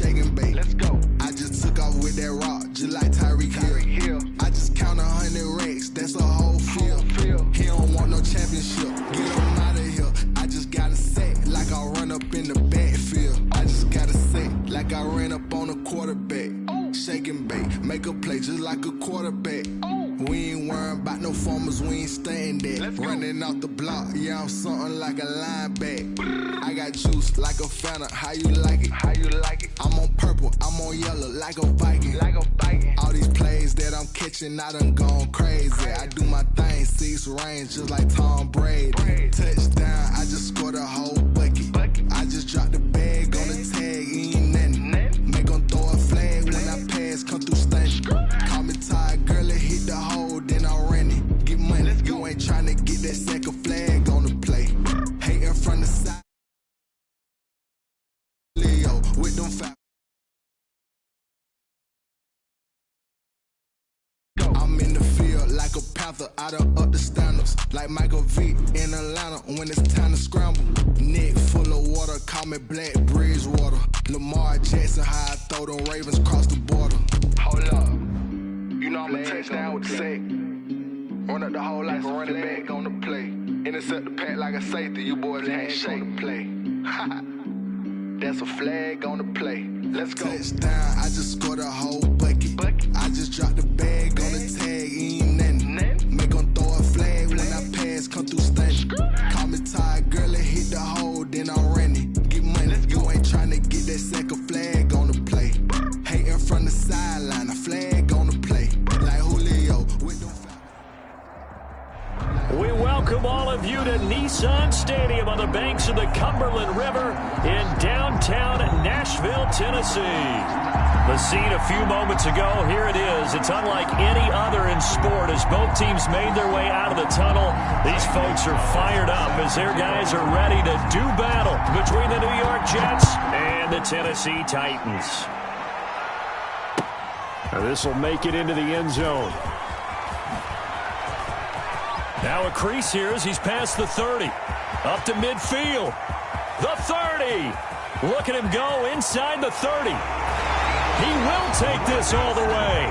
shake and bake. Let's go. I just took off with that rock, just like Tyreek Hill. I just count 100 racks, that's a whole field. He don't want no championship, get him out of here. I just gotta say, like I run up in the backfield. I just gotta say, like I ran up on a quarterback. Shake and bake, make a play just like a quarterback. We ain't worrying about no formers, we ain't staying there. Running off the block, yeah, I'm something like a linebacker. I got juice like a Fanta, how you like it? I'm on purple, I'm on yellow like a Viking. All these plays that I'm catching, I done gone crazy. I do my thing, 6 range just like Tom Brady. Touchdown, I just scored a whole bucket. I just dropped the bag on the tag, ain't nothing. Make them throw a flag when I pass, come through stunning. Call me tired, girl, it hit the hole, then I ran it. Get money, you ain't tryna get that second flag on the play. Hating from the side, Leo, with them fat. I'm in the field like a panther, I done up the standards. Like Michael Vick in Atlanta when it's time to scramble. Neck full of water, call me Black Bridgewater. Lamar Jackson, how I throw them Ravens across the border. Hold up, you know I'm a touchdown with the sack. Run up the whole like a running back on the play. Intercept the pack like a safety, you boys ain't shake the play. That's a flag on the play. Let's go. Touchdown, I just scored a whole bucket. I just dropped the bag on the tag, ain't nothing. Make them throw a flag when I pass, come through stunning. Call me tired, girl, it hit the hole, then I ran it. Get money, you ain't tryna get that second flag on the play. Hating from the sideline, a flag on the play. Like Julio with them. We welcome all of you to Nissan Stadium on the banks of the Cumberland River in downtown Nashville, Tennessee. The scene a few moments ago, here it is. It's unlike any other in sport as both teams made their way out of the tunnel. These folks are fired up as their guys are ready to do battle between the New York Jets and the Tennessee Titans. This will make it into the end zone. Now a crease here as he's past the 30. Up to midfield. The 30. Look at him go inside the 30. He will take this all the way.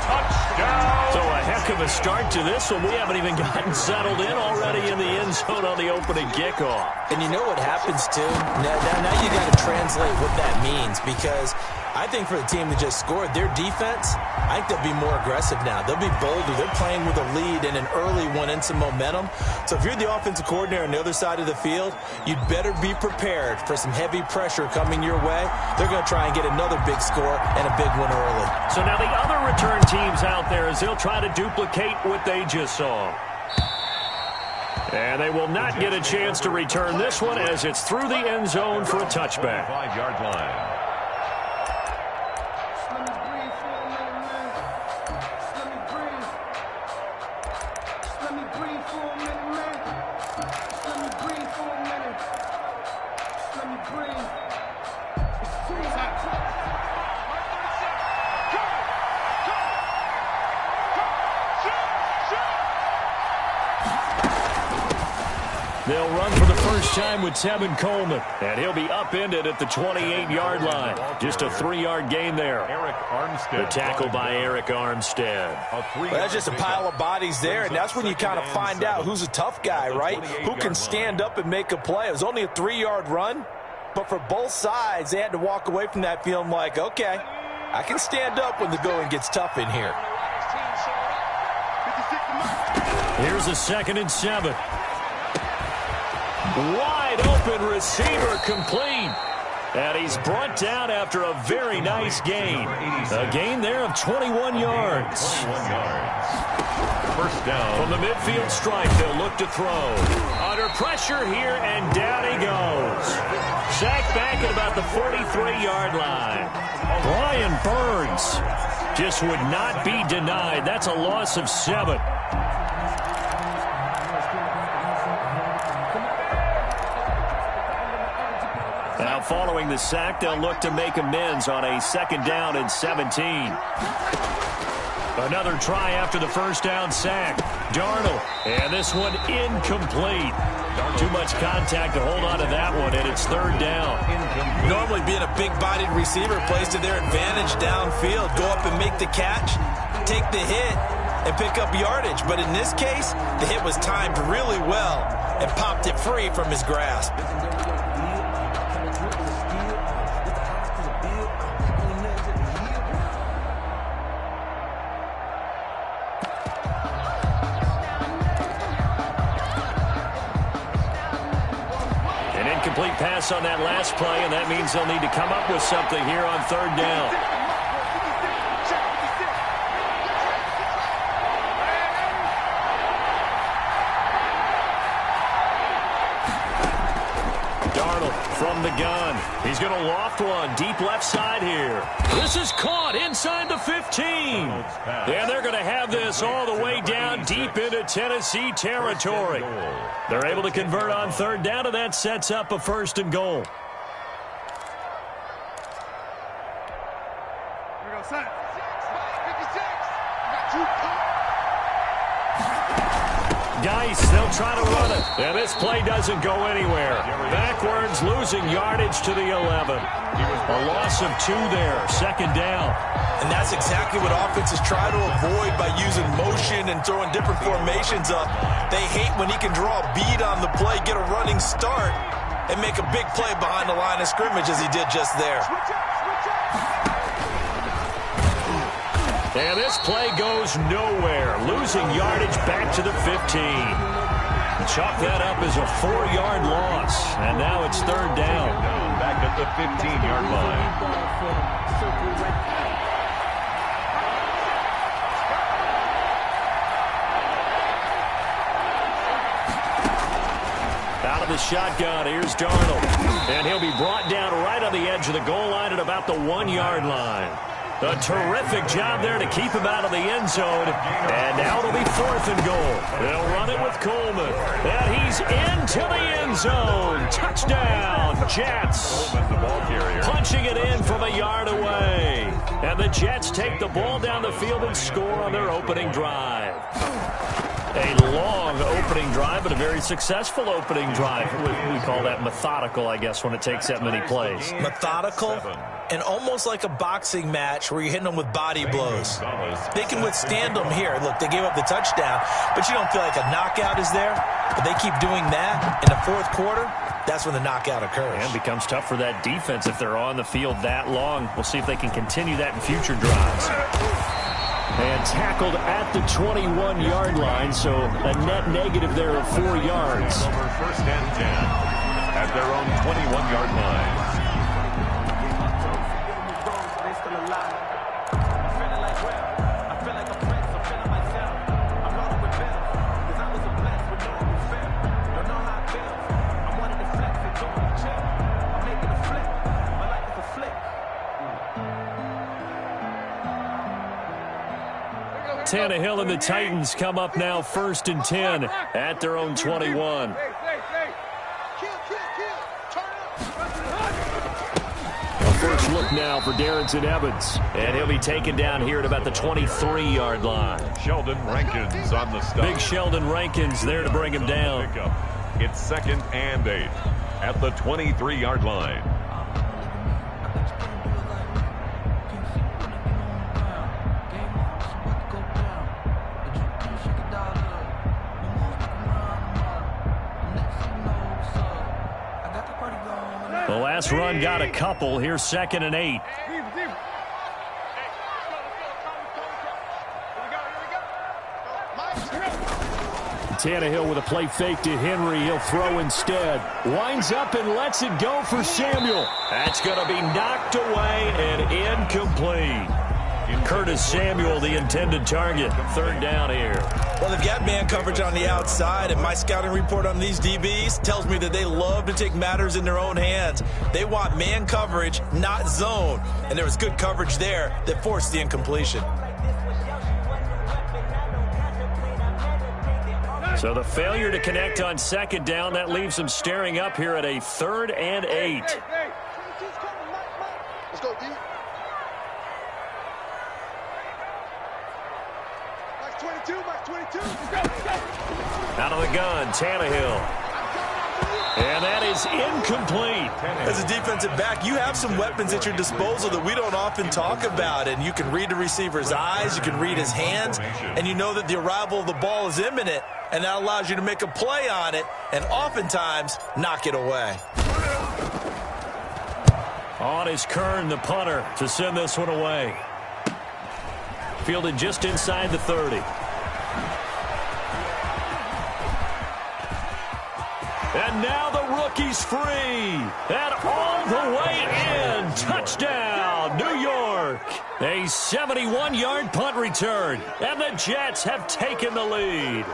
Touchdown. So a heck of a start to this one. We haven't even gotten settled in already in the end zone on the opening kickoff. And you know what happens, too? Now you got to translate what that means, because I think for the team that just scored, their defense, I think they'll be more aggressive now. They'll be bolder. They're playing with a lead and an early one and some momentum. So if you're the offensive coordinator on the other side of the field, you'd better be prepared for some heavy pressure coming your way. They're going to try and get another big score and a big one early. So now the other return teams out there as they'll try to duplicate what they just saw. And they will not get a chance to return this one as it's through the end zone for a touchback. 5-yard line. They'll run for the first time with Tevin Coleman, and he'll be upended at the 28-yard line. Just a 3-yard gain there. Eric Armstead. The tackle by Eric Armstead. Well, that's just a pile of bodies there, and that's when you kind of find out who's a tough guy, right? Who can stand up and make a play. It was only a 3-yard run, but for both sides, they had to walk away from that feeling like, okay, I can stand up when the going gets tough in here. Here's a 2nd and 7. Wide open receiver complete. And he's brought down after a very nice gain. A gain there of 21 yards. 21 yards. First down. From the midfield stripe, they'll look to throw. Under pressure here, and down he goes. Sacked back at about the 43-yard line. Brian Burns just would not be denied. That's a loss of 7. Now following the sack, they'll look to make amends on a 2nd down and 17. Another try after the first down sack. Darnold, and this one incomplete. Too much contact to hold on to that one, and it's third down. Normally being a big-bodied receiver plays to their advantage downfield. Go up and make the catch, take the hit, and pick up yardage. But in this case, the hit was timed really well and popped it free from his grasp. Incomplete pass on that last play, and that means they'll need to come up with something here on third down. Darnold from the gun. He's going to loft one deep left side here. This is caught inside the 15. And they're going to have this all the way down deep into Tennessee territory. They're able to convert on third down, and that sets up a first and goal. Here we go, son. 56. Geis, they'll try to run it. And this play doesn't go anywhere. Backwards, losing yardage to the 11. A loss of 2 there, second down. And that's exactly what offenses try to avoid by using motion and throwing different formations up. They hate when he can draw a bead on the play, get a running start, and make a big play behind the line of scrimmage as he did just there. And this play goes nowhere. Losing yardage back to the 15. Chalk that up as a 4-yard loss. And now it's third down. Back at the 15-yard line. Out of the shotgun, here's Darnold. And he'll be brought down right on the edge of the goal line at about the 1-yard line. A terrific job there to keep him out of the end zone. And now it'll be fourth and goal. They'll run it with Coleman. And he's into the end zone. Touchdown, Jets. Punching it in from a yard away. And the Jets take the ball down the field and score on their opening drive. A long opening drive, but a very successful opening drive. We call that methodical, I guess, when it takes that many plays. Methodical and almost like a boxing match where you're hitting them with body blows. They can withstand them here. Look, they gave up the touchdown, but you don't feel like a knockout is there. But they keep doing that in the fourth quarter. That's when the knockout occurs. And it becomes tough for that defense if they're on the field that long. We'll see if they can continue that in future drives. And tackled at the 21-yard line, so a net negative there of 4 yards. First and 10 at their own 21-yard line. Tannehill and the Titans come up now first and 10 at their own 21. A first look now for Darrynton Evans. And he'll be taken down here at about the 23-yard line. Sheldon Rankins on the stop. Big Sheldon Rankins there to bring him down. It's second and 8 at the 23-yard line. The last run got a couple. Here's second and 8. Tannehill with a play fake to Henry. He'll throw instead. Winds up and lets it go for Samuel. That's going to be knocked away and incomplete. Curtis Samuel, the intended target. Third down here. Well, they've got man coverage on the outside, and my scouting report on these DBs tells me that they love to take matters in their own hands. They want man coverage, not zone. And there was good coverage there that forced the incompletion. So the failure to connect on second down, that leaves them staring up here at a third and 8. Let's go, D. Max 22, Max 22. Let's go. Out of the gun, Tannehill. And that is incomplete. As a defensive back, you have some weapons at your disposal that we don't often talk about. And you can read the receiver's eyes, you can read his hands, and you know that the arrival of the ball is imminent. And that allows you to make a play on it and oftentimes knock it away. On is Kern, the punter, to send this one away. Fielded just inside the 30. And now the rookie's free. And all the way in. Touchdown, New York. A 71-yard punt return. And the Jets have taken the lead.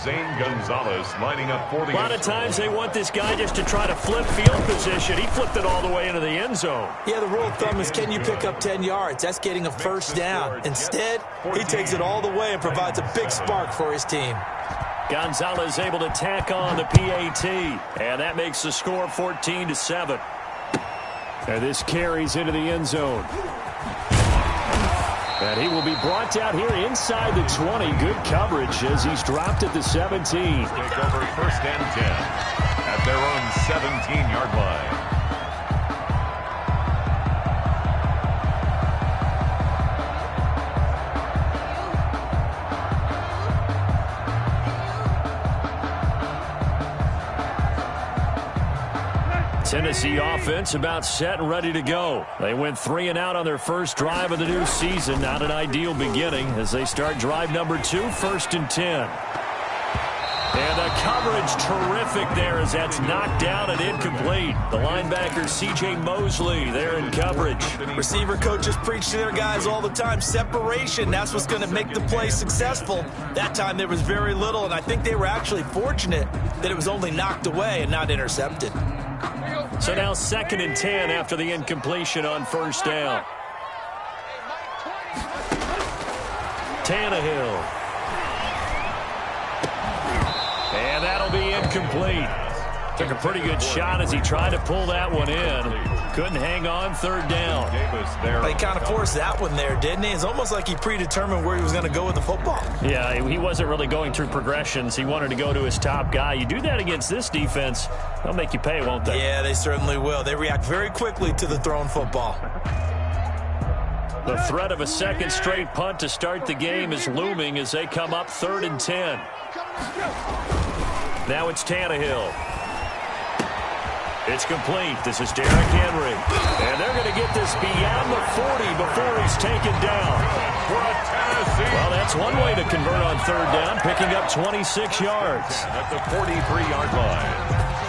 Zane Gonzalez lining up for the A lot of times they want this guy just to try to flip field position. He flipped it all the way into the end zone. Yeah, the rule of thumb is, can you pick up 10 yards? That's getting a first down. Instead, he takes it all the way and provides a big spark for his team. Gonzalez able to tack on the PAT. And that makes the score 14-7. And this carries into the end zone. And he will be brought down here inside the 20. Good coverage as he's dropped at the 17. Take over first and 10 at their own 17-yard line. Tennessee offense about set and ready to go. They went 3 and out on their first drive of the new season. Not an ideal beginning as they start drive number 2, first and 10. And the coverage terrific there as that's knocked down and incomplete. The linebacker C.J. Mosley there in coverage. Receiver coaches preach to their guys all the time. Separation, that's what's going to make the play successful. That time there was very little, and I think they were actually fortunate that it was only knocked away and not intercepted. So now 2nd and 10 after the incompletion on first down. Tannehill. And that'll be incomplete. Took a pretty good shot as he tried to pull that one in. Couldn't hang on, 3rd down. He kind of forced that one there, didn't he? It's almost like he predetermined where he was going to go with the football. Yeah, he wasn't really going through progressions. He wanted to go to his top guy. You do that against this defense, they'll make you pay, won't they? Yeah, they certainly will. They react very quickly to the thrown football. The threat of a second straight punt to start the game is looming as they come up 3rd and 10. Now it's Tannehill. It's complete. This is Derrick Henry. And they're going to get this beyond the 40 before he's taken down. Well, that's one way to convert on 3rd down, picking up 26 yards. At the 43-yard line.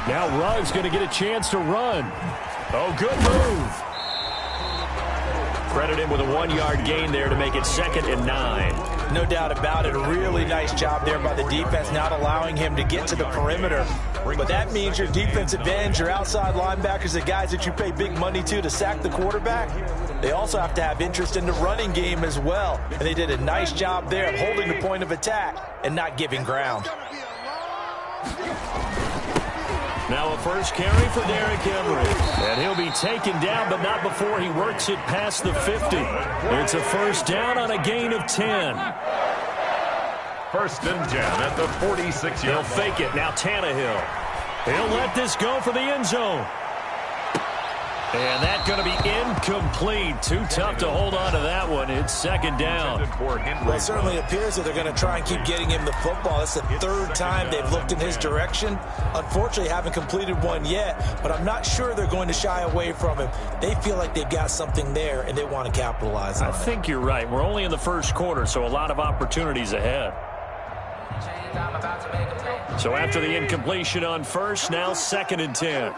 Now Ruggs going to get a chance to run. Oh, good move. Credit him with a 1-yard gain there to make it 2nd and 9. No doubt about it. A really nice job there by the defense, not allowing him to get to the perimeter. But that means your defensive ends, your outside linebackers, the guys that you pay big money to sack the quarterback, they also have to have interest in the running game as well. And they did a nice job there of holding the point of attack and not giving ground. Now a first carry for Derrick Henry. And he'll be taken down, but not before he works it past the 50. It's a first down on a gain of 10. 1st and 10 at the 46-yard line. He'll fake it. Now Tannehill. He'll let this go for the end zone. And that's going to be incomplete. Too tough to hold on to that one. It's 2nd down. Well, it certainly appears that they're going to try and keep getting him the football. That's the 3rd time they've looked in his direction. Unfortunately, haven't completed one yet, but I'm not sure they're going to shy away from him. They feel like they've got something there, and they want to capitalize on it. I think you're right. We're only in the first quarter, so a lot of opportunities ahead. So after the incompletion on first, now 2nd and 10.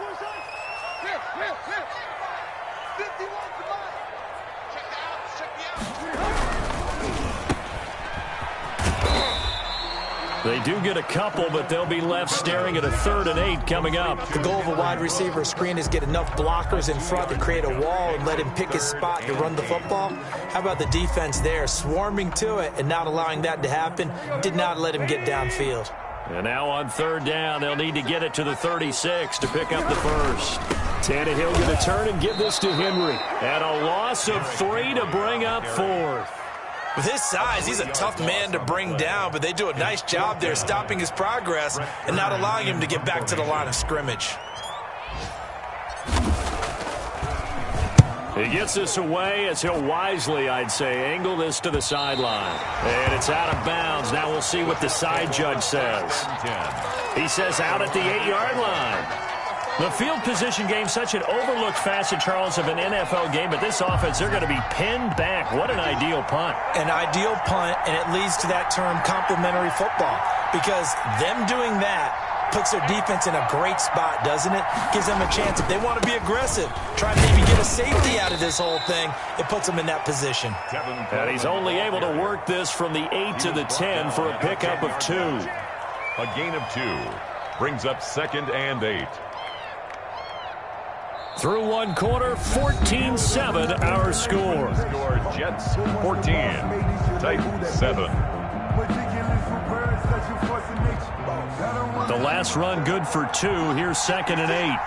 They do get a couple, but they'll be left staring at a 3rd and 8 coming up. The goal of a wide receiver screen is get enough blockers in front to create a wall and let him pick his spot to run the football. How about the defense there, swarming to it and not allowing that to happen? Did not let him get downfield. And now on 3rd down, they'll need to get it to the 36 to pick up the first. Tannehill going to turn and give this to Henry. And a loss of 3 to bring up 4th. With his size, he's a tough man to bring down, but they do a nice job there stopping his progress and not allowing him to get back to the line of scrimmage. He gets this away as he'll wisely, I'd say, angle this to the sideline. And it's out of bounds. Now we'll see what the side judge says. He says out at the 8-yard line. The field position game, such an overlooked facet, Charles, of an NFL game, but this offense, they're going to be pinned back. What an ideal punt. An ideal punt, and it leads to that term complementary football, because them doing that puts their defense in a great spot, doesn't it? Gives them a chance. If they want to be aggressive, try to maybe get a safety out of this whole thing, it puts them in that position. And he's only able to work this from the 8 to the 10 for a pickup of 2. A gain of 2 brings up 2nd and 8. Through one quarter, 14-7 our score. Jets 14, Titans 7. The last run good for 2. Here's 2nd and 8.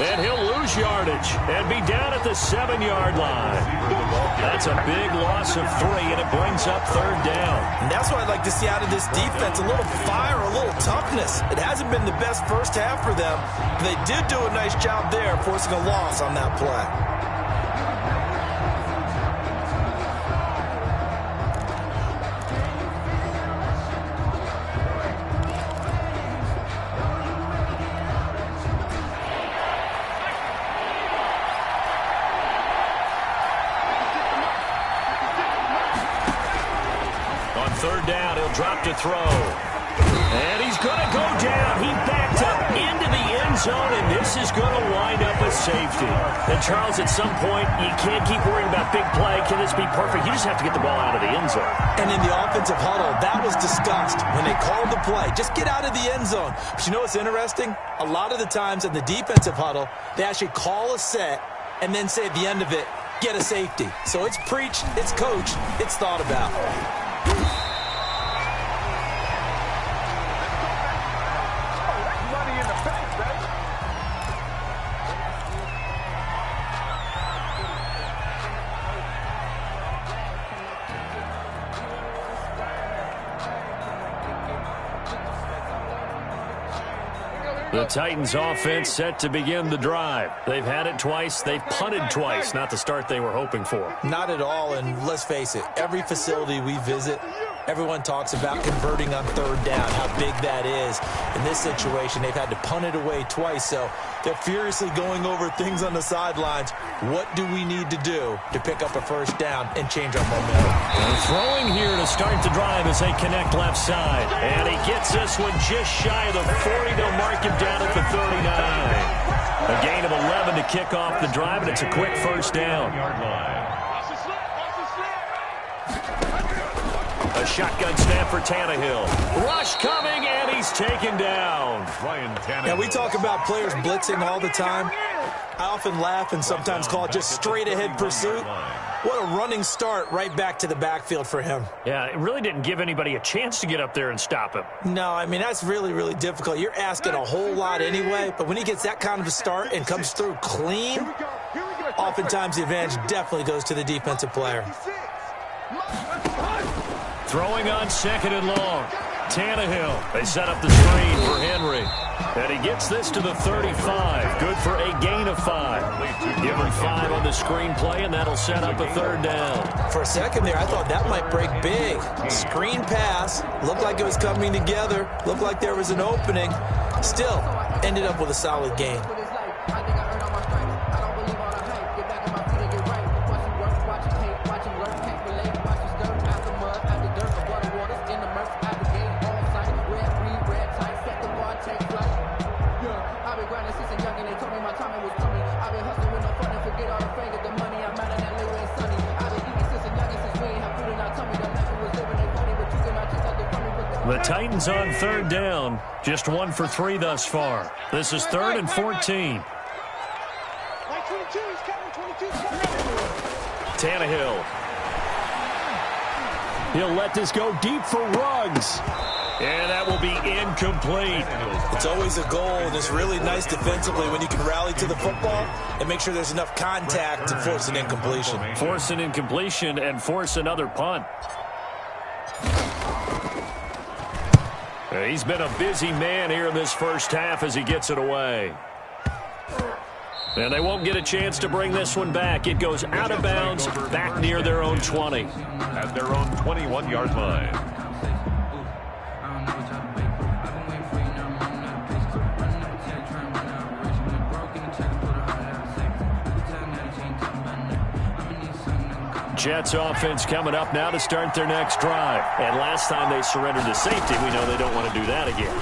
And he'll lose yardage and be down at the 7-yard line. That's a big loss of 3, and it brings up 3rd down. And that's what I'd like to see out of this defense, a little fire, a little toughness. It hasn't been the best first half for them, but they did do a nice job there, forcing a loss on that play. Drop to throw. And he's going to go down. He backed up into the end zone, and this is going to wind up a safety. And, Charles, at some point, you can't keep worrying about big play. Can this be perfect? You just have to get the ball out of the end zone. And in the offensive huddle, that was discussed when they called the play. Just get out of the end zone. But you know what's interesting? A lot of the times in the defensive huddle, they actually call a set and then say at the end of it, get a safety. So it's preached, it's coached, it's thought about. The Titans offense set to begin the drive. They've had it twice. They've punted twice. Not the start they were hoping for. Not at all, and let's face it, every facility we visit, everyone talks about converting on 3rd down, how big that is. In this situation, they've had to punt it away twice, so they're furiously going over things on the sidelines. What do we need to do to pick up a 1st down and change our momentum? And throwing here to start the drive as they connect left side. And he gets this one just shy of the 40. They'll mark him down at the 39. A gain of 11 to kick off the drive, and it's a quick 1st down. A shotgun snap for Tannehill. Rush coming, and he's taken down. Now, we talk about players blitzing all the time. I often laugh and sometimes call it just straight-ahead pursuit. What a running start right back to the backfield for him. Yeah, it really didn't give anybody a chance to get up there and stop him. No, I mean, that's really, really difficult. You're asking a whole lot anyway, but when he gets that kind of a start and comes through clean, oftentimes the advantage definitely goes to the defensive player. Throwing on 2nd and long. Tannehill. They set up the screen for Henry. And he gets this to the 35. Good for a gain of 5. Give him 5 on the screen play, and that'll set up a 3rd down. For a second there, I thought that might break big. Screen pass. Looked like it was coming together. Looked like there was an opening. Still, ended up with a solid gain. Young and they told me my time was coming. I've been hustling with no fun and forget all the fame. Get the money, I'm out of that Lil and Sunny. The Titans on third down. Just 1 for 3 thus far. This is 3rd and 14. Tannehill. He'll let this go deep for Ruggs. And that will be incomplete. It's always a goal, and it's really nice defensively when you can rally to the football and make sure there's enough contact to force an incompletion. Force an incompletion and force another punt. He's been a busy man here in this first half as he gets it away. And they won't get a chance to bring this one back. It goes out of bounds back near their own 20. At their own 21-yard line. Jets offense coming up now to start their next drive. And last time they surrendered to safety, we know they don't want to do that again.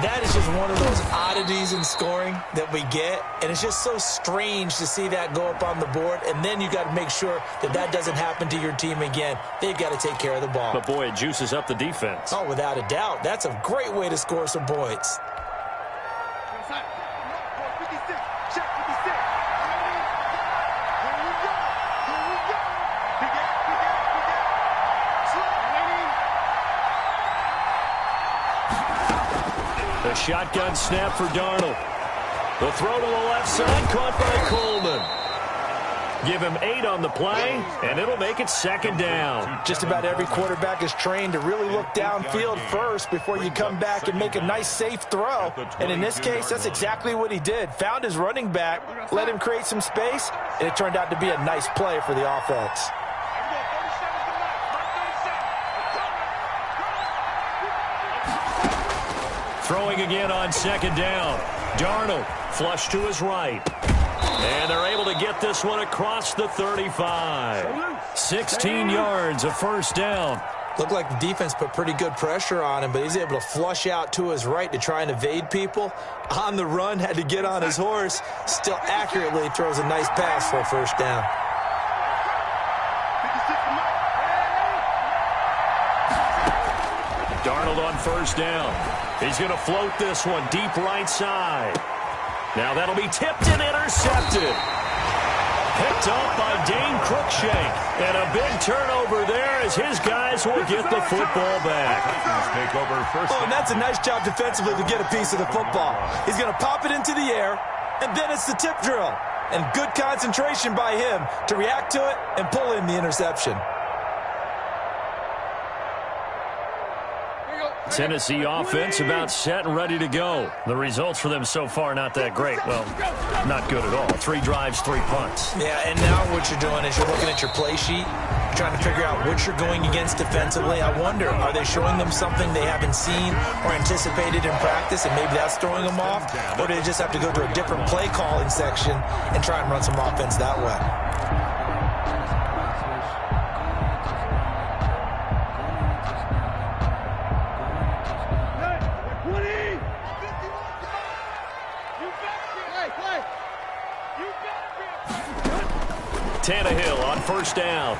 That is just one of those oddities in scoring that we get, and it's just so strange to see that go up on the board, and then you got to make sure that that doesn't happen to your team again. They've got to take care of the ball. But, boy, it juices up the defense. Oh, without a doubt. That's a great way to score some points. The shotgun snap for Darnold. The throw to the left side, caught by Coleman. Give him 8 on the play, and it'll make it 2nd down. Just about every quarterback is trained to really look downfield first before you come back and make a nice, safe throw. And in this case, that's exactly what he did. Found his running back, let him create some space, and it turned out to be a nice play for the offense. Throwing again on 2nd down. Darnold flush to his right. And they're able to get this one across the 35. 16 yards, a 1st down. Looked like the defense put pretty good pressure on him, but he's able to flush out to his right to try and evade people. On the run, had to get on his horse. Still accurately throws a nice pass for a 1st down. Darnold on 1st down. He's going to float this one deep right side. Now that'll be tipped and intercepted. Picked off by Dane Cruikshank. And a big turnover there as his guys will get the football back. Take over first. Oh, and that's a nice job defensively to get a piece of the football. He's going to pop it into the air, and then it's the tip drill. And good concentration by him to react to it and pull in the interception. Tennessee offense about set and ready to go. The results for them so far not that great. Well, not good at all. 3 drives, 3 punts. Yeah, and now what you're doing is you're looking at your play sheet, trying to figure out what you're going against defensively. I wonder, are they showing them something they haven't seen or anticipated in practice, and maybe that's throwing them off? Or do they just have to go to a different play calling section and try and run some offense that way? Tannehill on 1st down.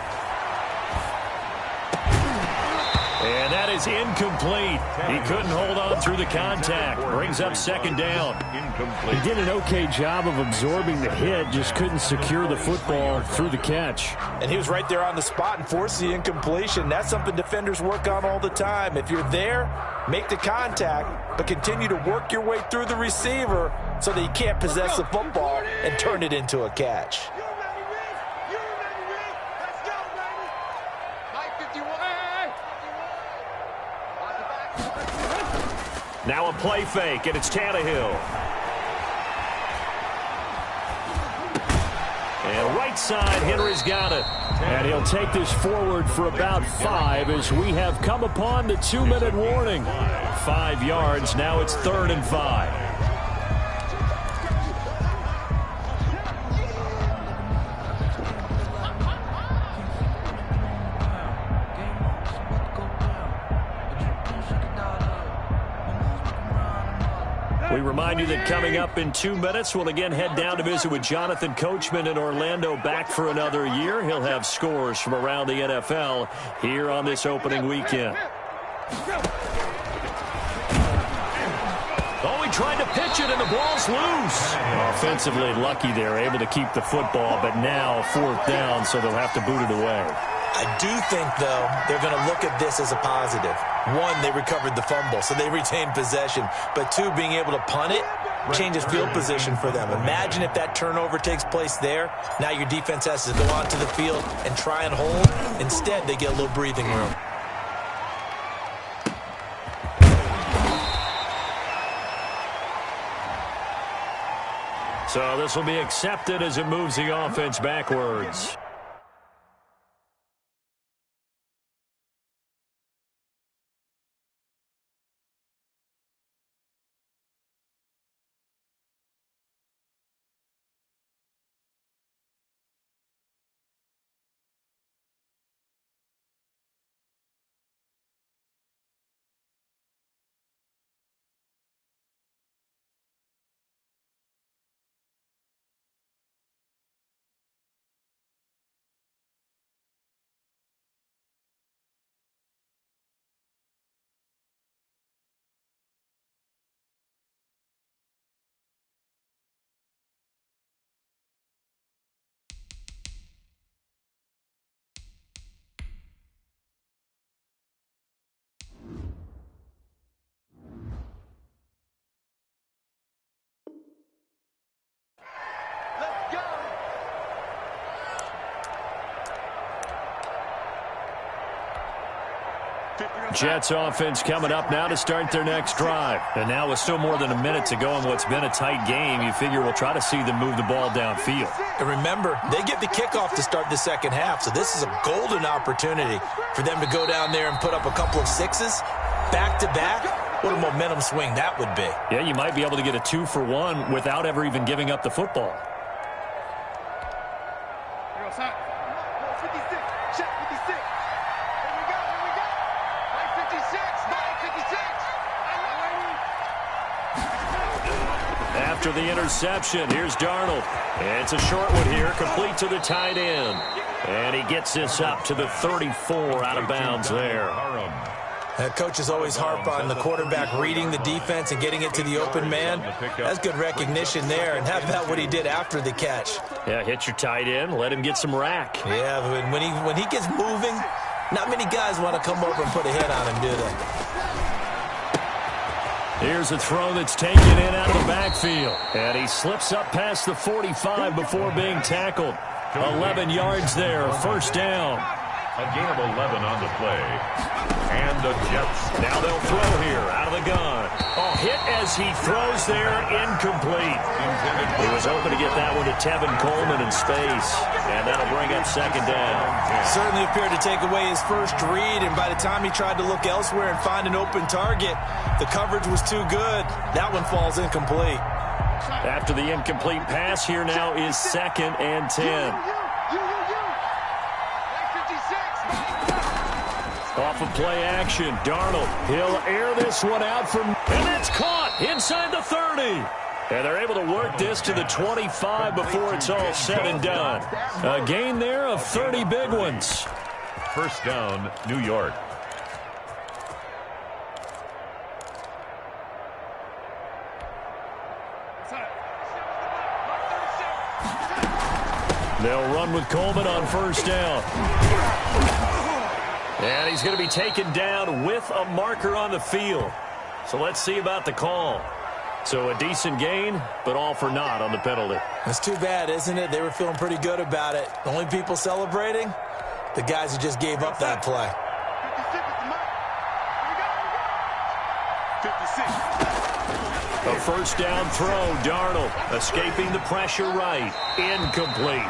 And that is incomplete. He couldn't hold on through the contact. Brings up 2nd down. He did an okay job of absorbing the hit, just couldn't secure the football through the catch. And he was right there on the spot and forced the incompletion. That's something defenders work on all the time. If you're there, make the contact, but continue to work your way through the receiver so that he can't possess the football and turn it into a catch. Now a play fake, and it's Tannehill. And right side, Henry's got it. And he'll take this forward for about 5 as we have come upon the 2-minute warning. 5 yards, now it's 3rd and 5. We remind you that coming up in 2 minutes, we'll again head down to visit with Jonathan Coachman in Orlando, back for another year. He'll have scores from around the NFL here on this opening weekend. Oh, he tried to pitch it, and the ball's loose. Offensively lucky they're able to keep the football, but now 4th down, so they'll have to boot it away. I do think, though, they're going to look at this as a positive. 1, they recovered the fumble, so they retained possession. But 2, being able to punt it changes field position for them. Imagine if that turnover takes place there. Now your defense has to go onto the field and try and hold. Instead, they get a little breathing room. So this will be accepted as it moves the offense backwards. Jets offense coming up now to start their next drive. And now with still more than a minute to go in what's been a tight game, you figure we'll try to see them move the ball downfield. And remember, they get the kickoff to start the second half, so this is a golden opportunity for them to go down there and put up a couple of sixes back-to-back. What a momentum swing that would be. Yeah, you might be able to get a 2-for-1 without ever even giving up the football. After the interception, here's Darnold. It's a short one here, complete to the tight end. And he gets this up to the 34 out of bounds there. Coaches always harp on the quarterback reading the defense and getting it to the open man. That's good recognition there. And how about what he did after the catch? Yeah, hit your tight end, let him get some rack. Yeah, when he gets moving, not many guys want to come over and put a hit on him, do they? Here's a throw that's taken in out of the backfield. And he slips up past the 45 before being tackled. 11 yards there, 1st down. A gain of 11 on the play. And the Jets. Now they'll throw here out of the gun. Oh, hit as he throws there, incomplete. He was hoping to get that one to Tevin Coleman in space. And that'll bring up 2nd down. Certainly appeared to take away his first read, and by the time he tried to look elsewhere and find an open target, the coverage was too good. That one falls incomplete. After the incomplete pass, here now is 2nd and 10. Off of play action, Darnold. He'll air this one out from, and it's caught inside the 30. And they're able to work this to the 25 before it's all said and done. A gain there of 30 big ones. 1st down, New York. They'll run with Coleman on 1st down. And he's going to be taken down with a marker on the field. So let's see about the call. So a decent gain, but all for naught on the penalty. That's too bad, isn't it? They were feeling pretty good about it. The only people celebrating, the guys who just gave up that play. 56. A 1st down throw, Darnold escaping the pressure right. Incomplete.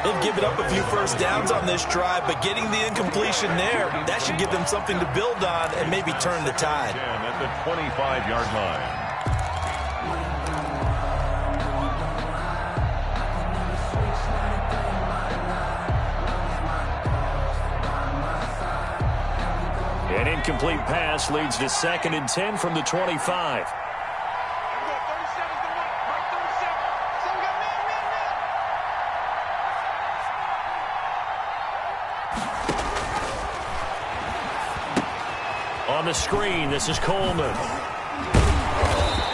They've given up a few 1st downs on this drive, but getting the incompletion there, that should give them something to build on and maybe turn the tide. At the 25-yard line. An incomplete pass leads to 2nd and 10 from the 25. On On the screen, this is Coleman.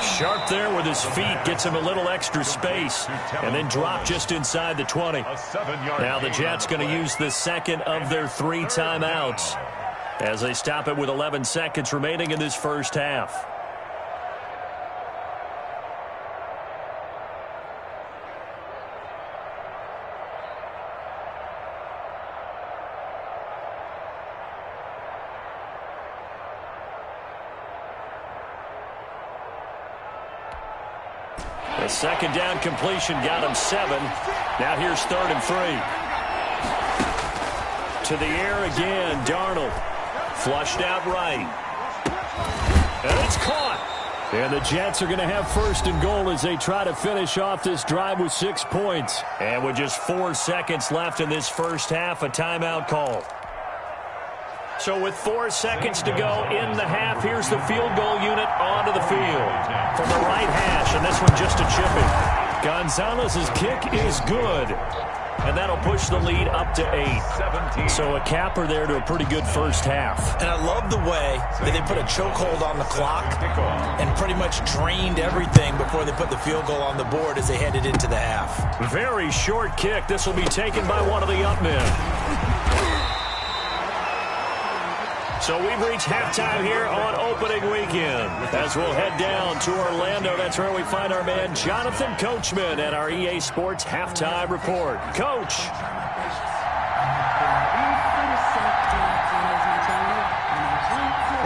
Sharp there with his feet, gets him a little extra space, and then drop just inside the 20. Now the Jets going to use the second of their 3 timeouts as they stop it with 11 seconds remaining in this first half. A second down completion got him 7. Now here's 3rd and 3. To the air again, Darnold. Flushed out right. And it's caught. And the Jets are going to have 1st and goal as they try to finish off this drive with 6 points. And with just 4 seconds left in this first half, a timeout call. So with 4 seconds to go in the half, here's the field goal unit onto the field from the right hash, and this one just a chipping. Gonzalez's kick is good, and that'll push the lead up to 8. So a capper there to a pretty good first half. And I love the way that they put a chokehold on the clock and pretty much drained everything before they put the field goal on the board as they headed into the half. Very short kick. This will be taken by one of the up men. So we've reached halftime here on opening weekend. As we'll head down to Orlando, that's where we find our man Jonathan Coachman at our EA Sports Halftime Report. Coach.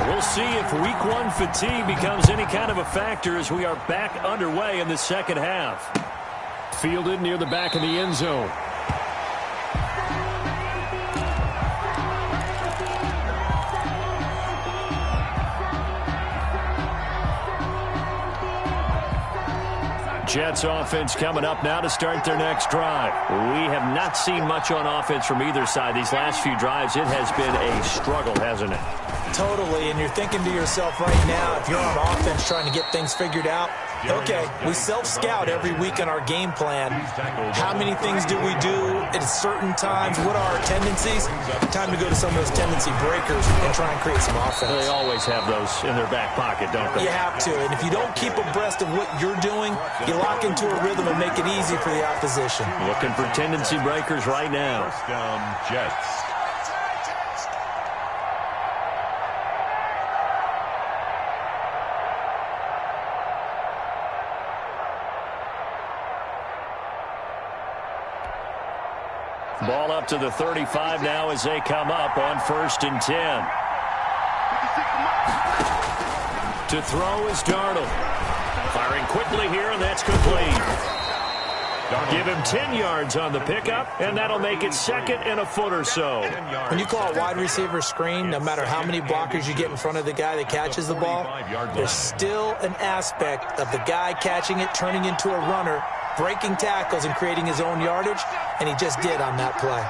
We'll see if Week 1 fatigue becomes any kind of a factor as we are back underway in the second half. Fielded near the back of the end zone. Jets offense coming up now to start their next drive. We have not seen much on offense from either side. These last few drives, it has been a struggle, hasn't it? Totally, and you're thinking to yourself right now, if you're on offense trying to get things figured out, okay, we self-scout every week on our game plan. How many things do we do at certain times? What are our tendencies? Time to go to some of those tendency breakers and try and create some offense. They always have those in their back pocket, don't they? You have to, and if you don't keep abreast of what you're doing, you lock into a rhythm and make it easy for the opposition. Looking for tendency breakers right now. First down, Jets. Ball up to the 35 now as they come up on 1st and 10. To throw is Darnold. Firing quickly here, and that's complete. Give him 10 yards on the pickup, and that'll make it 2nd and a foot or so. When you call a wide receiver screen, no matter how many blockers you get in front of the guy that catches the ball, there's still an aspect of the guy catching it, turning into a runner, breaking tackles and creating his own yardage, and he just did on that play.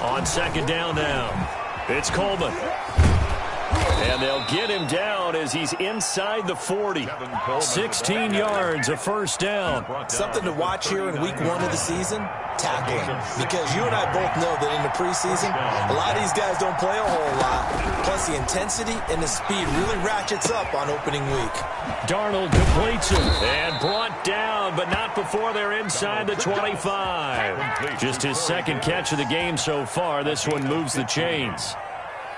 On 2nd down now, it's Coleman. And they'll get him down as he's inside the 40. 16 yards, a 1st down. Something to watch here in Week 1 of the season, tackling. Because you and I both know that in the preseason, a lot of these guys don't play a whole lot. Plus, the intensity and the speed really ratchets up on opening week. Darnold completes him and brought down, but not before they're inside the 25. Just his 2nd catch of the game so far. This one moves the chains.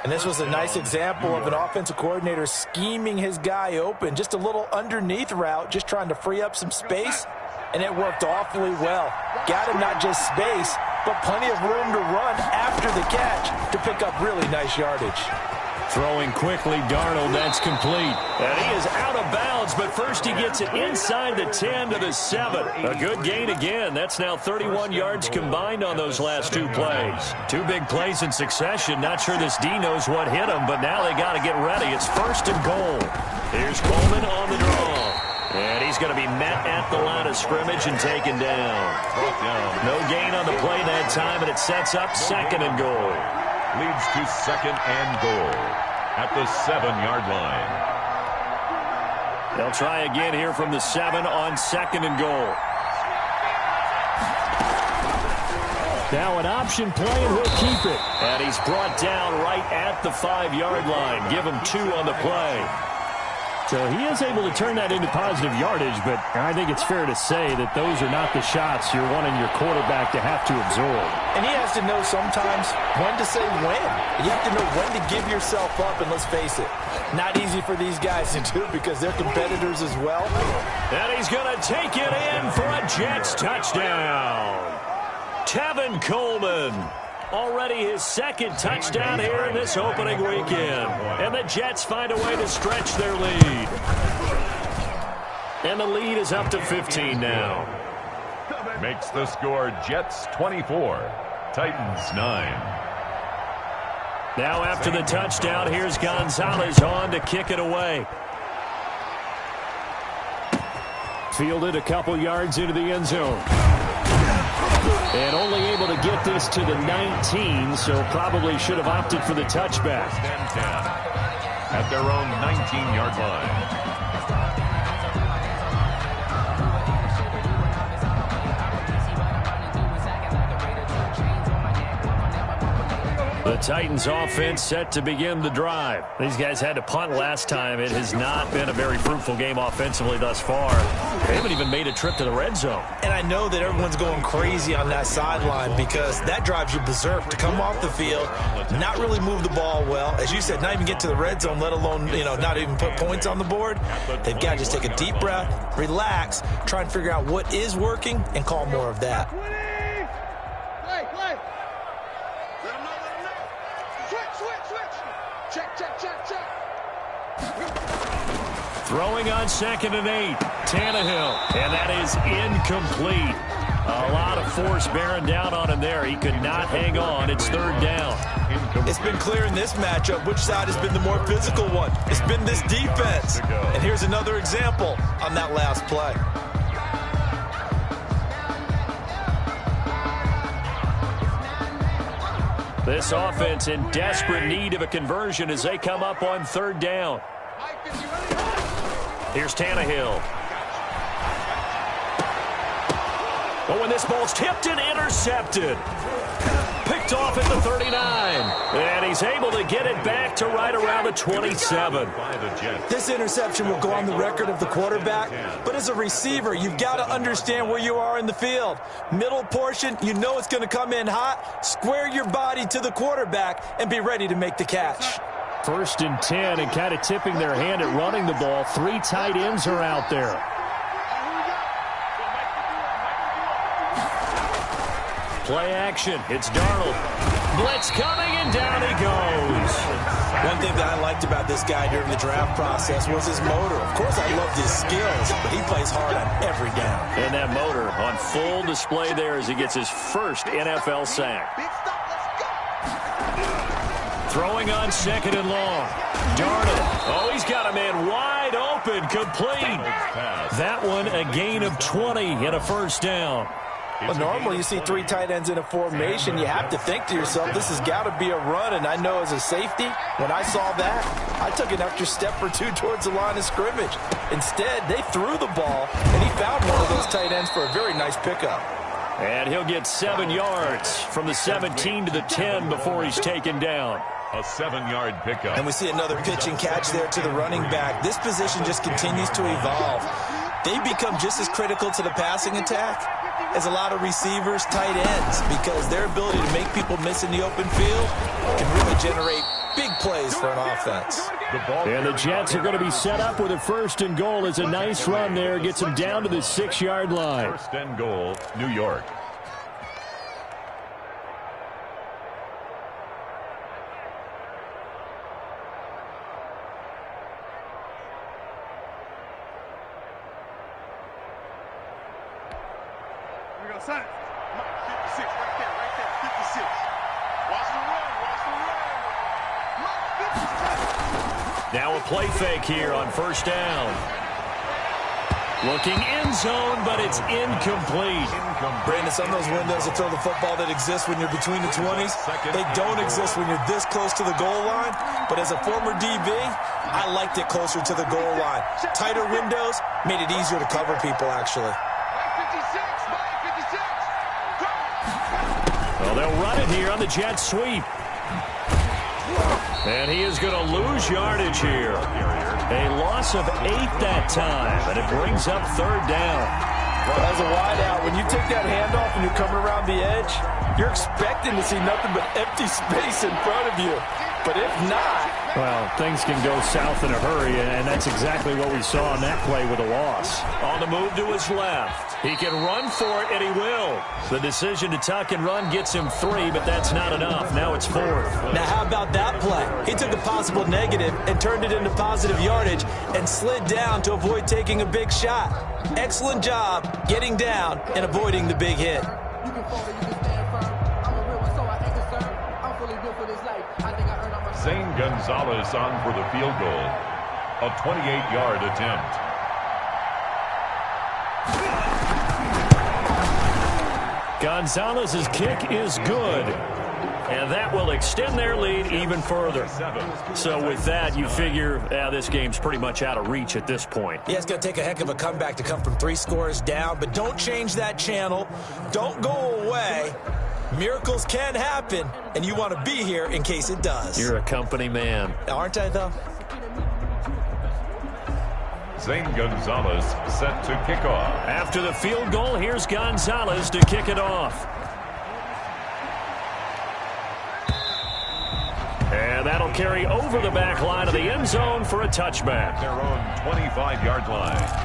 And this was a nice example of an offensive coordinator scheming his guy open. Just a little underneath route, just trying to free up some space, and it worked awfully well. Got him not just space, but plenty of room to run after the catch to pick up really nice yardage. Throwing quickly, Darnold, that's complete. And he is out of bounds, but first he gets it inside the 10 to the 7. A good gain again. That's now 31 yards combined on those last 2 plays. 2 big plays in succession. Not sure this D knows what hit him, but now they got to get ready. It's 1st and goal. Here's Coleman on the draw. And he's going to be met at the line of scrimmage and taken down. No gain on the play that time, and it sets up 2nd and goal. Leads to 2nd and goal at the 7-yard line. They'll try again here from the 7 on 2nd and goal. Now an option play, and he'll keep it. And he's brought down right at the 5-yard line. Give him 2 on the play. So he is able to turn that into positive yardage, but I think it's fair to say that those are not the shots you're wanting your quarterback to have to absorb. And he has to know sometimes when to say when. You have to know when to give yourself up, and let's face it, not easy for these guys to do because they're competitors as well. And he's going to take it in for a Jets touchdown. Tevin Coleman. Already his 2nd touchdown here in this opening weekend. And the Jets find a way to stretch their lead. And the lead is up to 15 now. Makes the score Jets 24, Titans 9. Now after the touchdown, here's Gonzalez on to kick it away. Fielded a couple yards into the end zone. And only able to get this to the 19, so probably should have opted for the touchback. 10 at their own 19-yard line. The Titans offense set to begin the drive. These guys had to punt last time. It has not been a very fruitful game offensively thus far. They haven't even made a trip to the red zone. And I know that everyone's going crazy on that sideline because that drives you berserk to come off the field, not really move the ball well. As you said, not even get to the red zone, let alone, not even put points on the board. They've got to just take a deep breath, relax, try and figure out what is working, and call more of that. Throwing on 2nd and 8. Tannehill. And that is incomplete. A lot of force bearing down on him there. He could not hang on. It's 3rd down. It's been clear in this matchup which side has been the more physical one. It's been this defense. And here's another example on that last play. This offense in desperate need of a conversion as they come up on 3rd down. Here's Tannehill. Oh, and this ball's tipped and intercepted. Picked off at the 39. And he's able to get it back to right around the 27. This interception will go on the record of the quarterback, but as a receiver, you've got to understand where you are in the field. Middle portion, you know it's going to come in hot. Square your body to the quarterback and be ready to make the catch. 1st and 10, and kind of tipping their hand at running the ball. 3 tight ends are out there. Play action. It's Darnold. Blitz coming, and down he goes. One thing that I liked about this guy during the draft process was his motor. Of course, I loved his skills, but he plays hard on every down. And that motor on full display there as he gets his first NFL sack. Throwing on 2nd and long. Darnold. Oh, he's got a man wide open, complete. That one a gain of 20 and a 1st down. Well, normally you see 3 tight ends in a formation. You have to think to yourself, this has got to be a run. And I know as a safety, when I saw that, I took an extra step or 2 towards the line of scrimmage. Instead, they threw the ball, and he found one of those tight ends for a very nice pickup. And he'll get 7 yards from the 17 to the 10 before he's taken down. A 7-yard pickup. And we see another pitch and catch there to the running back. This position just continues to evolve. They become just as critical to the passing attack as a lot of receivers, tight ends, because their ability to make people miss in the open field can really generate big plays for an offense. And the Jets are going to be set up with a 1st and goal. It's a nice run there. Gets them down to the 6-yard line. 1st and goal, New York. Son, 56, right there, 56. Watch the run, watch the run. Now a play fake here on 1st down. Looking end zone, but it's incomplete. Brandon, some of those windows to throw the football that exist when you're between the 20s, they don't exist when you're this close to the goal line. But as a former DB, I liked it closer to the goal line. Tighter windows made it easier to cover people, actually. Well, they'll run it here on the jet sweep. And he is going to lose yardage here. A loss of 8 that time, and it brings up third down. Well, as a wideout, when you take that handoff and you're coming around the edge, you're expecting to see nothing but empty space in front of you. But if not... Well, things can go south in a hurry, and that's exactly what we saw on that play with a loss. On the move to his left. He can run for it, and he will. The decision to tuck and run gets him 3, but that's not enough. Now it's 4th. Now, how about that play? He took a possible negative and turned it into positive yardage and slid down to avoid taking a big shot. Excellent job getting down and avoiding the big hit. Zane Gonzalez on for the field goal. A 28-yard attempt. Gonzalez's kick is good. And that will extend their lead even further. So with that, you figure this game's pretty much out of reach at this point. Yeah, it's going to take a heck of a comeback to come from 3 scores down, but don't change that channel. Don't go away. Miracles can happen, and you want to be here in case it does. You're a company man. Aren't I, though? Zane Gonzalez set to kick off. After the field goal, here's Gonzalez to kick it off. And that'll carry over the back line of the end zone for a touchback. Their own 25-yard line.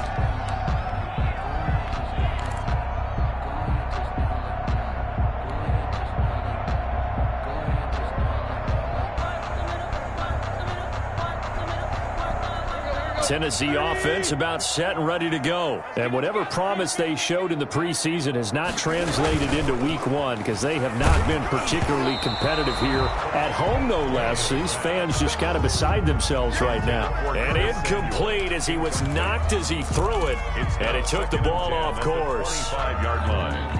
Tennessee offense about set and ready to go. And whatever promise they showed in the preseason has not translated into week 1 because they have not been particularly competitive here at home, no less. These fans just kind of beside themselves right now. And incomplete as he was knocked as he threw it. And it took the ball off course. 45-yard line.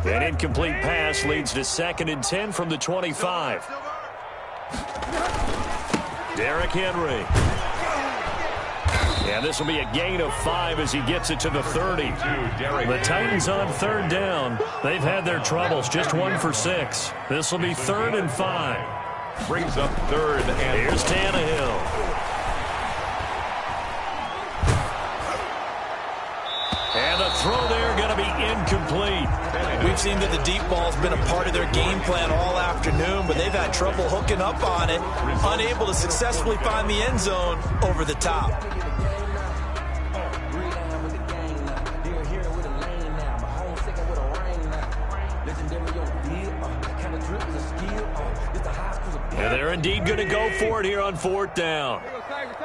An incomplete pass leads to 2nd and 10 from the 25. Derrick Henry. And this will be a gain of 5 as he gets it to the 30. The Titans on 3rd down. They've had their troubles, just 1 for 6. This will be 3rd and 5. Brings up 3rd and... Here's Tannehill. And the throw there going to be incomplete. We've seen that the deep ball's been a part of their game plan all afternoon, but they've had trouble hooking up on it, unable to successfully find the end zone over the top. And they're indeed going to go for it here on 4th down.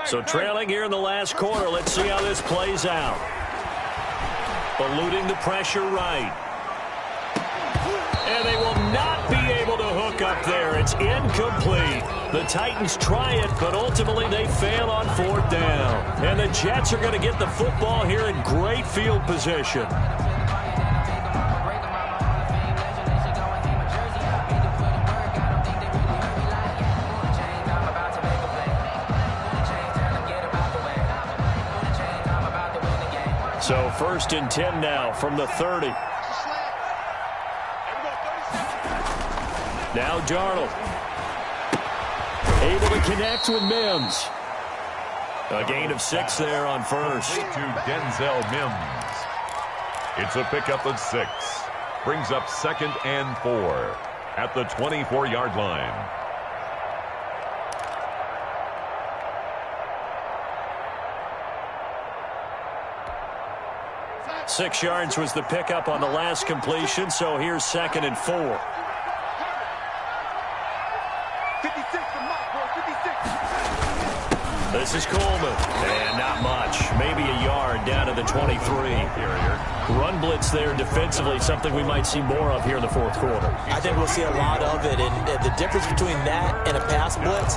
So trailing here in the last quarter, let's see how this plays out. Eluding the pressure right. And they will not be able to hook up there. It's incomplete. The Titans try it, but ultimately they fail on 4th down. And the Jets are going to get the football here in great field position. So 1st and 10 now from the 30. Now Darnold. Able to connect with Mims. A gain of 6 there on 1st. To Denzel Mims. It's a pickup of 6. Brings up 2nd and 4 at the 24-yard line. Six yards was the pickup on the last completion, so here's 2nd and 4. 56 to Mike, boy, 56. This is Coleman. And not much. Maybe a yard down to the 23. Run blitz there defensively, something we might see more of here in the fourth quarter. I think we'll see a lot of it. And the difference between that and a pass blitz,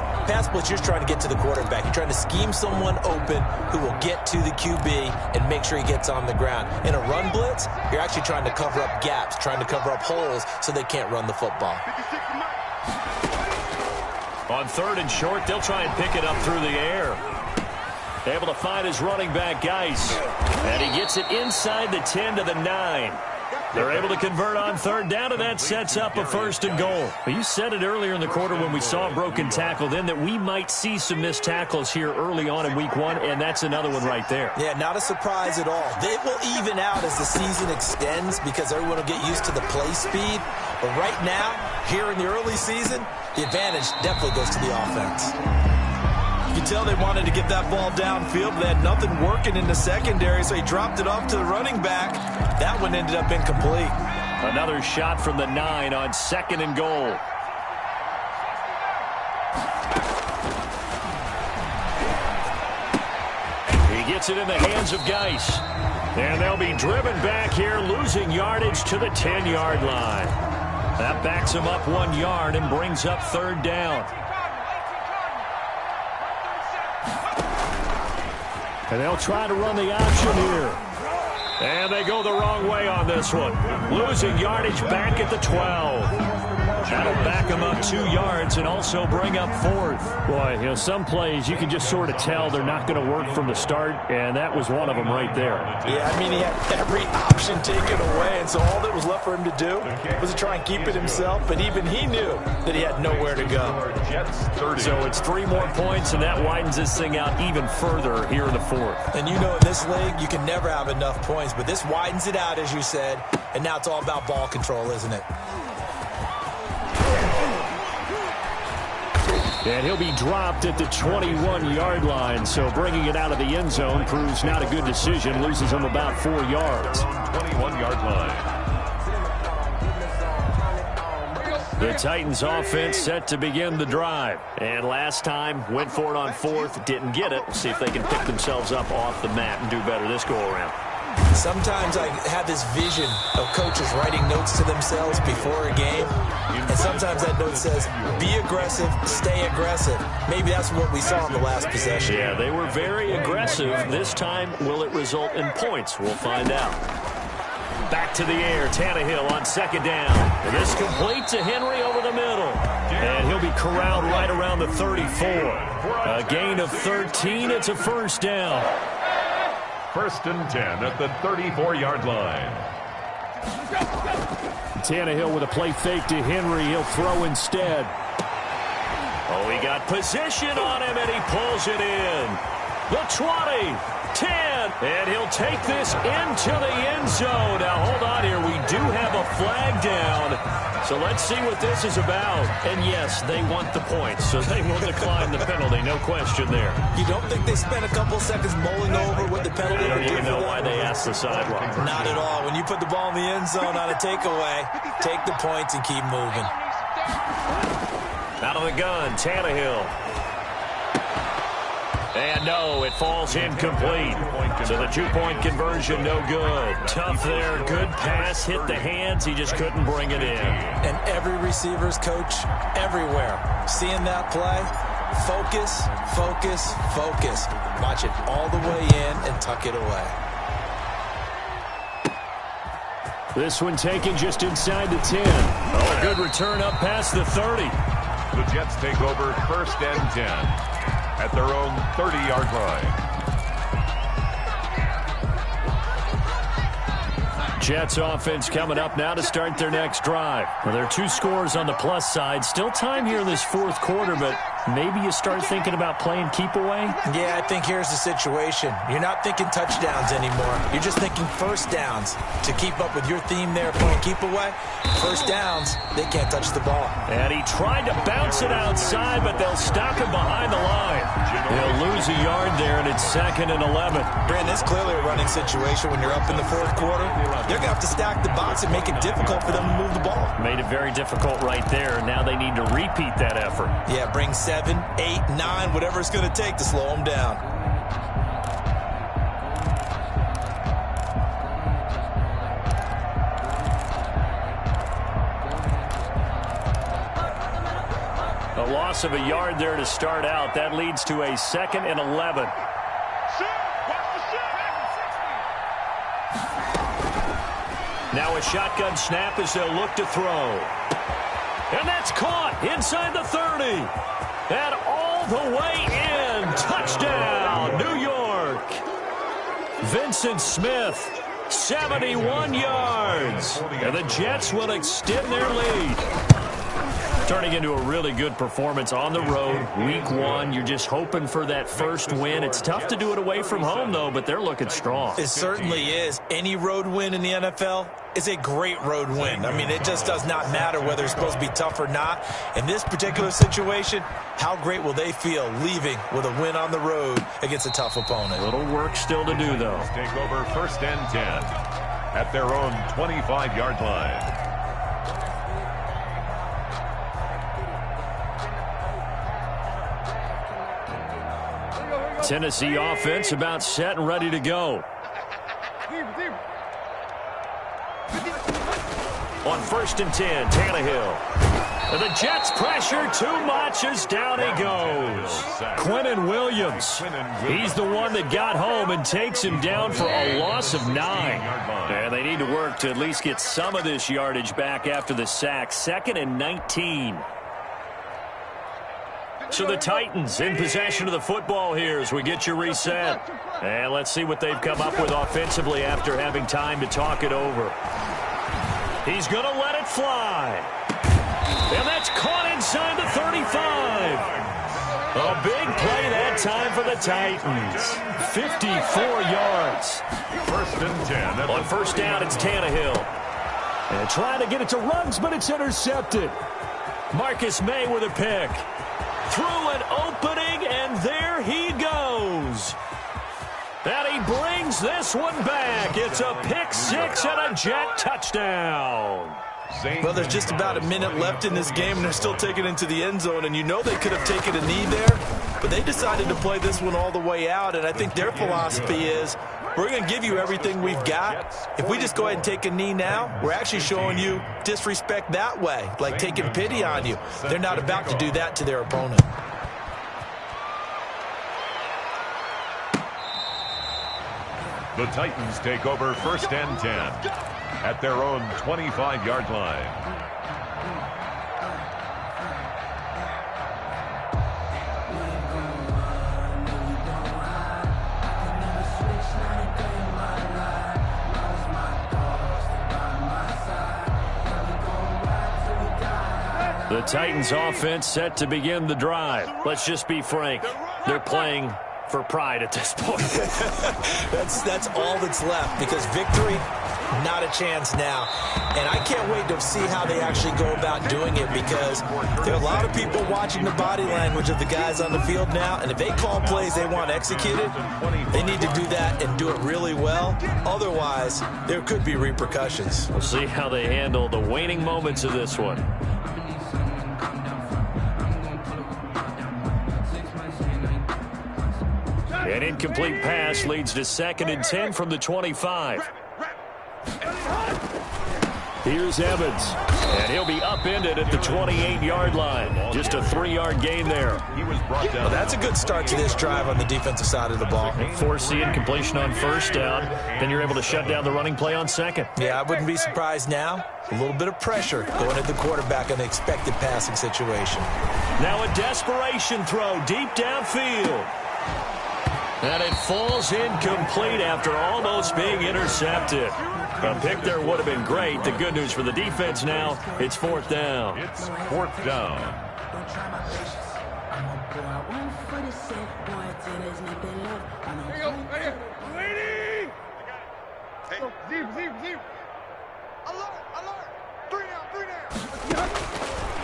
you're just trying to get to the quarterback. You're trying to scheme someone open who will get to the QB and make sure he gets on the ground. In a run blitz, you're actually trying to cover up gaps, trying to cover up holes so they can't run the football. On 3rd and short, they'll try and pick it up through the air. Able to find his running back, Geis. And he gets it inside the 10 to the 9. They're able to convert on 3rd down, and that sets up a 1st and goal. Well, you said it earlier in the quarter when we saw a broken tackle then that we might see some missed tackles here early on in week 1, and that's another one right there. Yeah, not a surprise at all. They will even out as the season extends because everyone will get used to the play speed. But right now, here in the early season, the advantage definitely goes to the offense. You can tell they wanted to get that ball downfield, but they had nothing working in the secondary, so he dropped it off to the running back. That one ended up incomplete. Another shot from the 9 on 2nd and goal. He gets it in the hands of Geis. And they'll be driven back here, losing yardage to the 10-yard line. That backs him up 1 yard and brings up 3rd down. And they'll try to run the option here. And they go the wrong way on this one. Losing yardage back at the 12. That'll back them up 2 yards and also bring up 4th. Boy, some plays you can just sort of tell they're not going to work from the start, and that was one of them right there. Yeah, I mean, he had every option taken away, and so all that was left for him to do was to try and keep it himself, but even he knew that he had nowhere to go. So it's 3 more points, and that widens this thing out even further here in the 4th. And you know, in this league, you can never have enough points, but this widens it out, as you said, and now it's all about ball control, isn't it? And he'll be dropped at the 21-yard line, so bringing it out of the end zone proves not a good decision. Loses him about 4 yards. 21-yard line. The Titans offense set to begin the drive. And last time, went for it on 4th, didn't get it. We'll see if they can pick themselves up off the mat and do better this go-around. Sometimes I have this vision of coaches writing notes to themselves before a game, and sometimes that note says, be aggressive, stay aggressive. Maybe that's what we saw in the last possession. Yeah, they were very aggressive. This time, will it result in points? We'll find out. Back to the air, Tannehill on 2nd down. And this complete to Henry over the middle. And he'll be corralled right around the 34. A gain of 13, it's a 1st down. 1st and 10 at the 34-yard line. Tannehill with a play fake to Henry. He'll throw instead. Oh, he got position on him, and he pulls it in. The 20, 10, and he'll take this into the end zone. Now, hold on here. We do have a flag down. So let's see what this is about. And, yes, they want the points, so they will decline the penalty. No question there. You don't think they spent a couple seconds mulling over what the penalty I would don't do even for know them? why they asked the sideline. Not at all. When you put the ball in the end zone on a takeaway, take the points and keep moving. Out of the gun, Tannehill. And no, it falls incomplete. So the 2-point conversion, no good. Tough there, good pass, hit the hands, he just couldn't bring it in. And every receiver's coach everywhere, seeing that play, focus, focus, focus. Watch it all the way in and tuck it away. This one taken just inside the 10. Oh, a good return up past the 30. The Jets take over 1st and 10 at their own 30-yard line. Jets offense coming up now to start their next drive. Well, there are 2 scores on the plus side. Still time here in this 4th quarter, but maybe you start thinking about playing keep away? Yeah, I think here's the situation. You're not thinking touchdowns anymore. You're just thinking 1st downs. To keep up with your theme there, playing keep away, 1st downs, they can't touch the ball. And he tried to bounce it outside, but they'll stop him behind the line. He'll lose a yard there, and it's 2nd and 11. Brandon, it's clearly a running situation when you're up in the 4th quarter. They're going to have to stack the box and make it difficult for them to move the ball. Made it very difficult right there. Now they need to repeat that effort. Yeah, bring 7 7, 8, 9, whatever it's going to take to slow them down. A loss of a yard there to start out. That leads to a 2nd and 11. Now a shotgun snap as they'll look to throw. And that's caught inside the 30. And all the way in. Touchdown, New York. Vincent Smith, 71 yards. And the Jets will extend their lead. Turning into a really good performance on the road. Week 1, you're just hoping for that first win. It's tough to do it away from home, though, but they're looking strong. It certainly is. Any road win in the NFL is a great road win. I mean, it just does not matter whether it's supposed to be tough or not. In this particular situation, how great will they feel leaving with a win on the road against a tough opponent? A little work still to do, though. Take over 1st and 10 at their own 25-yard line. Tennessee offense about set and ready to go. On 1st and 10, Tannehill. And the Jets pressure too much as down he goes. Quinnen Williams. He's the one that got home and takes him down for a loss of 9. And they need to work to at least get some of this yardage back after the sack. 2nd and 19. So the Titans in possession of the football here as we get you reset. And let's see what they've come up with offensively after having time to talk it over. He's going to let it fly. And that's caught inside the 35. A big play that time for the Titans. 54 yards. 1st and 10. On 1st down, it's Tannehill. And trying to get it to Ruggs, but it's intercepted. Marcus May with a pick. Through an opening, and there he goes. And he brings this one back. It's a pick 6 and a Jet touchdown. Well, there's just about a minute left in this game, and they're still taking it into the end zone. And you know they could have taken a knee there, but they decided to play this one all the way out. And I think their philosophy is, we're going to give you everything we've got. If we just go ahead and take a knee now, we're actually showing you disrespect that way, like taking pity on you. They're not about to do that to their opponent. The Titans take over 1st and 10 at their own 25-yard line. The Titans offense set to begin the drive. Let's just be frank. They're playing for pride at this point. That's all that's left, because victory, not a chance now. And I can't wait to see how they actually go about doing it, because there are a lot of people watching the body language of the guys on the field now, and if they call plays they want executed, they need to do that and do it really well. Otherwise, there could be repercussions. We'll see how they handle the waning moments of this one. An incomplete pass leads to 2nd and 10 from the 25. Here's Evans, and he'll be upended at the 28-yard line. Just a 3-yard gain there. Well, that's a good start to this drive on the defensive side of the ball. Force the incompletion on 1st down. Then you're able to shut down the running play on 2nd. Yeah, I wouldn't be surprised now. A little bit of pressure going at the quarterback in an expected passing situation. Now a desperation throw deep downfield. And it falls incomplete after almost being intercepted. A pick there would have been great. The good news for the defense now, it's 4th down. It's 4th down.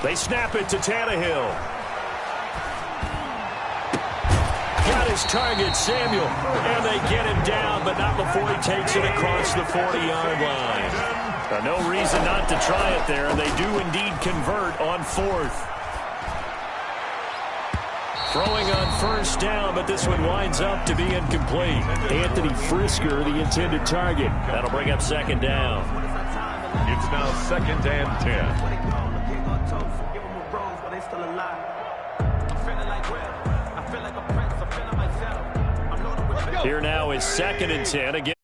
They snap it to Tannehill. Got his target, Samuel, and they get him down, but not before he takes it across the 40-yard line. No reason not to try it there, and they do indeed convert on 4th. Throwing on first down, but this one winds up to be incomplete. Anthony Frisker, the intended target. That'll bring up second down. It's now 2nd and 10. Here now is 2nd and 10 again.